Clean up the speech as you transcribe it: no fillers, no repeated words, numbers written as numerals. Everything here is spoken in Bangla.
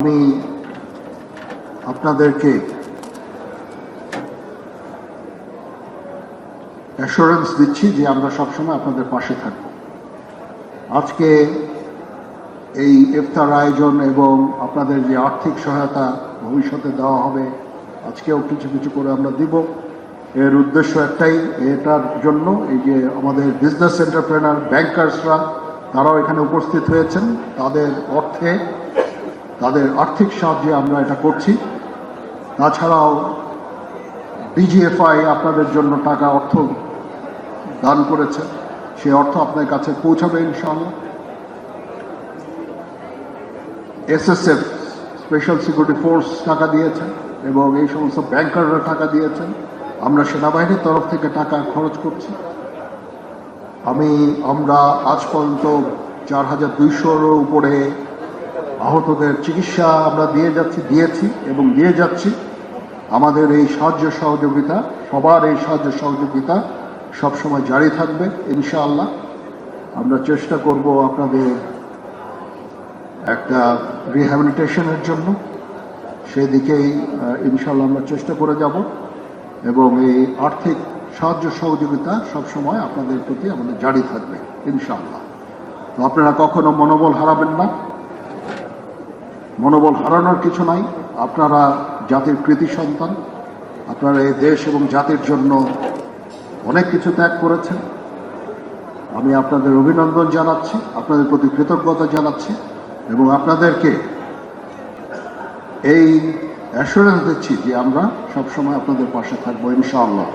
আমি আপনাদেরকে অ্যাসুরেন্স দিচ্ছি যে আমরা সবসময় আপনাদের পাশে থাকব। আজকে এই ইফতার আয়োজন এবং আপনাদের যে আর্থিক সহায়তা ভবিষ্যতে দেওয়া হবে, আজকেও কিছু কিছু করে আমরা দিব। এর উদ্দেশ্য একটাই, এটার জন্য এই যে আমাদের বিজনেস এন্টারপ্রেনার ব্যাংকার্সরা তারাও এখানে উপস্থিত হয়েছেন, তাদের অর্থে তাদের আর্থিক সাহায্যে আমরা এটা করছি। তাছাড়াও বিজিএফআই আপনাদের জন্য টাকা অর্থ দান করেছে, সেই অর্থ আপনার কাছে পৌঁছাবে ইনশাআল্লাহ। এসএসএফ স্পেশাল সিকিউরিটি ফোর্স টাকা দিয়েছেন এবং এই সমস্ত ব্যাংকাররা টাকা দিয়েছেন। আমরা সেনাবাহিনীর তরফ থেকে টাকা খরচ করছি। আমরা আজ পর্যন্ত 4200-এর উপরে আহতদের চিকিৎসা আমরা দিয়েছি এবং দিয়ে যাচ্ছি। আমাদের এই সাহায্য সহযোগিতা, সবার এই সাহায্য সহযোগিতা সবসময় জারি থাকবে ইনশাআল্লাহ। আমরা চেষ্টা করব আপনাদের একটা রিহ্যাবিলিটেশনের জন্য, সেদিকেই ইনশাআল্লাহ আমরা চেষ্টা করে যাব এবং এই আর্থিক সাহায্য সহযোগিতা সবসময় আপনাদের প্রতি আমাদের জারি থাকবে ইনশাআল্লাহ। তো আপনারা কখনো মনোবল হারাবেন না, মনোবল হারানোর কিছু নাই। আপনারা জাতির কৃতি সন্তান, আপনারা এই দেশ এবং জাতির জন্য অনেক কিছু ত্যাগ করেছেন। আমি আপনাদের অভিনন্দন জানাচ্ছি, আপনাদের প্রতি কৃতজ্ঞতা জানাচ্ছি এবং আপনাদেরকে এই অ্যাসুরেন্স দিচ্ছি যে আমরা সবসময় আপনাদের পাশে থাকবো ইনশাআল্লাহ।